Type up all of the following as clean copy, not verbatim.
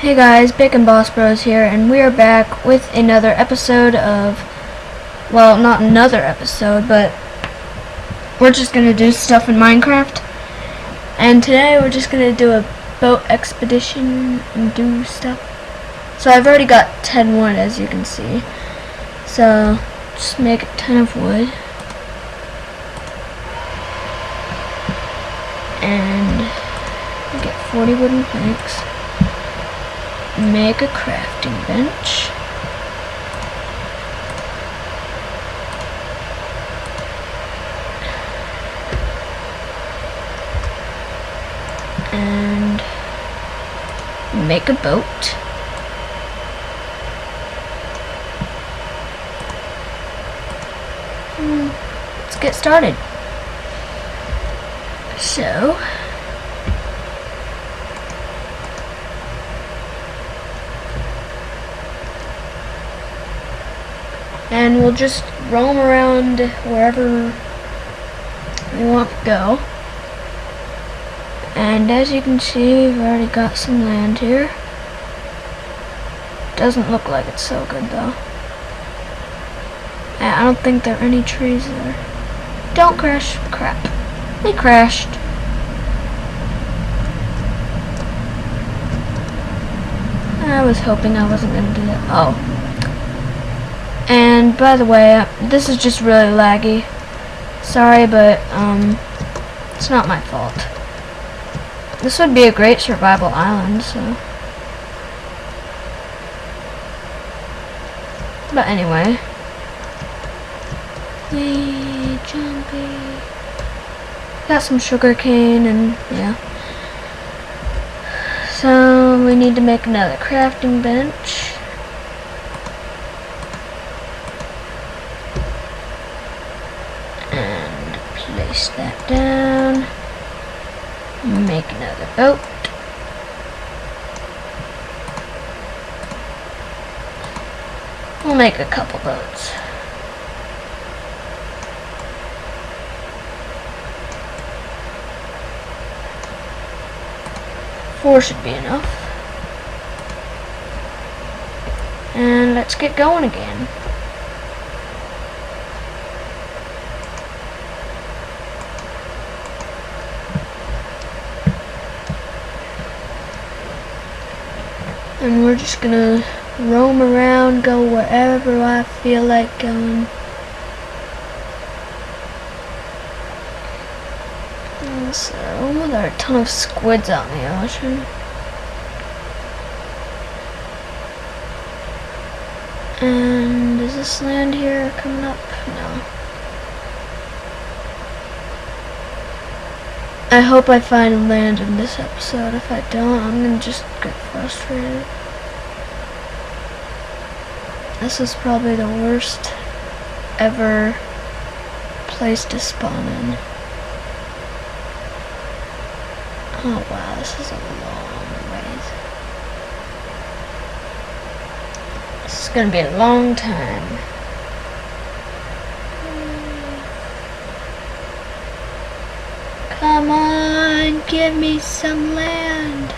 Hey guys, Bacon Boss Bros here, and we are back with another episode of, well, not another episode, but we're just gonna do stuff in Minecraft. And today we're just gonna do a boat expedition and do stuff. So I've already got 10 wood, as you can see. So just make a ton of wood. And get 40 wooden planks. Make a crafting bench. And make a boat. Let's get started. So and we'll just roam around wherever we want to go. And as you can see, we've already got some land here. Doesn't look like it's so good though. And I don't think there are any trees there. Don't crash. Crap. We crashed. I was hoping I wasn't going to do that. Oh. And by the way, this is just really laggy. Sorry, but it's not my fault. This would be a great survival island, so. But anyway. Yay, jumpy. Got some sugar cane and yeah. So we need to make another crafting bench. Place that down. Make another boat. We'll make a couple boats. Four should be enough. And let's get going again. And we're just gonna roam around, go wherever I feel like going. And so, there are a ton of squids out in the ocean. And is this land here coming up? No. I hope I find land in this episode. If I don't, I'm gonna just get frustrated. This is probably the worst ever place to spawn in. Oh wow, this is a long ways. This is gonna be a long time. Come on, give me some land.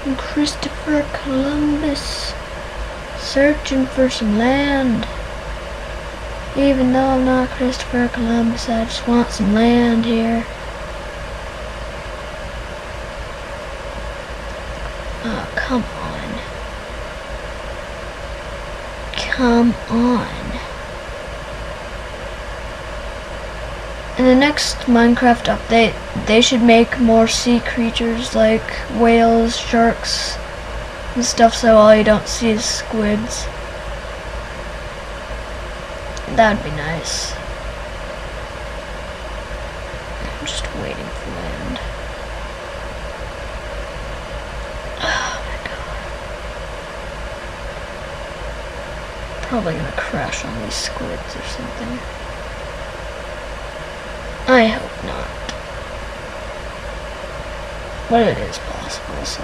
I'm Christopher Columbus, searching for some land. Even though I'm not Christopher Columbus, I just want some land here. Oh, come on. Come on. In the next Minecraft update, they should make more sea creatures like whales, sharks, and stuff, so all you don't see is squids. That would be nice. I'm just waiting for land. Oh my god. Probably gonna crash on these squids or something. I hope not. But it is possible, so.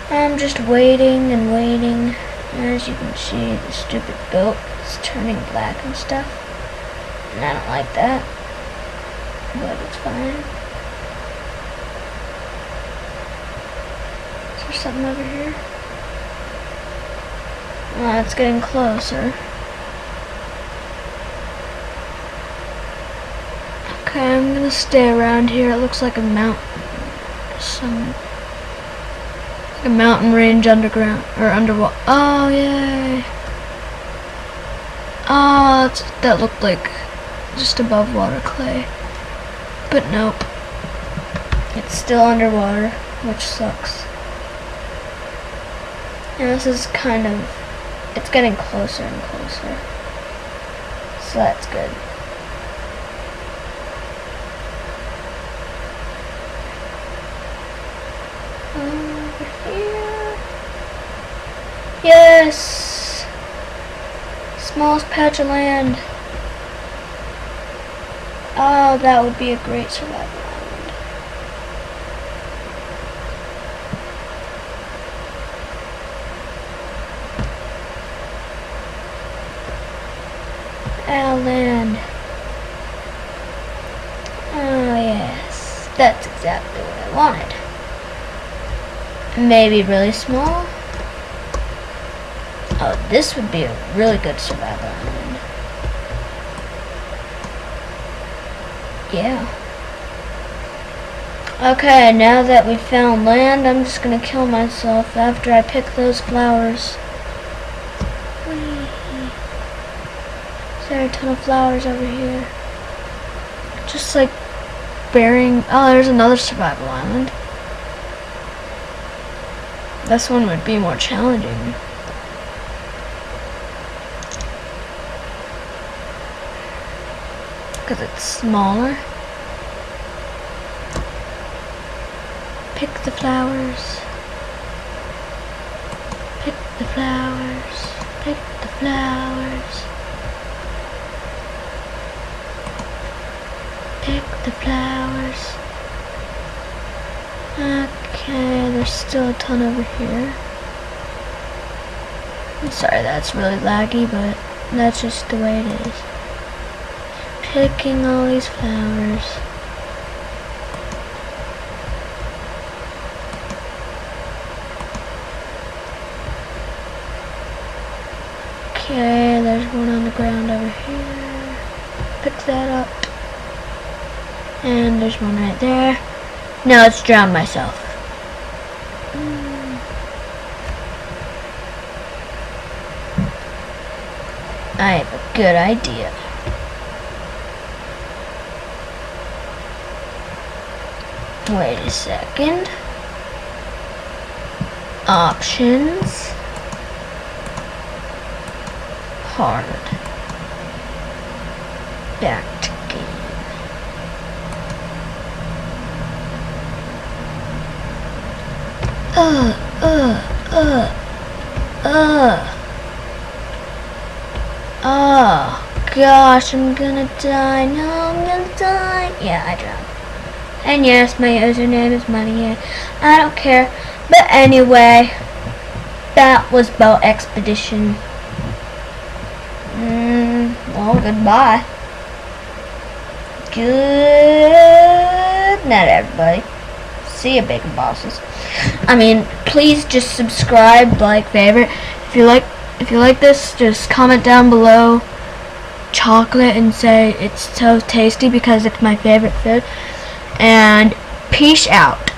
I'm just waiting and waiting. As you can see, the stupid boat is turning black and stuff. And I don't like that. But it's fine. There's something over here. Oh, it's getting closer. Okay, I'm gonna stay around here. It looks like a mountain. A mountain range underground or underwater. Oh yay! Oh, that looked like just above water clay, but nope. It's still underwater, which sucks. And this is kind of, it's getting closer and closer, so that's good. Over here. Yes! Smallest patch of land. Oh, that would be a great survival island. Our land. Oh yes, that's exactly what I wanted. Maybe really small. Oh, this would be a really good survival island. Yeah. Okay, now that we found land, I'm just gonna kill myself after I pick those flowers. Whee. Is there a ton of flowers over here? Just like bearing. Oh, there's another survival island. This one would be more challenging. Because it's smaller. Pick the flowers. Pick the flowers. Pick the flowers. Pick the flowers. Okay, there's still a ton over here. I'm sorry that's really laggy, but that's just the way it is. Picking all these flowers. Okay, there's one on the ground over here. Pick that up. And there's one right there. Now let's drown myself. I have a good idea. Wait a second. Options. Hard. Back to game. Oh gosh, I'm gonna die. No, I'm gonna die. Yeah, I drowned. And yes, my username is Money. I don't care. But anyway, that was about Expedition. Well, goodbye. Good night, everybody. See you, bacon bosses. I mean, please just subscribe, like, favorite. If you like this, just comment down below chocolate and say it's so tasty because it's my favorite food. And peace out.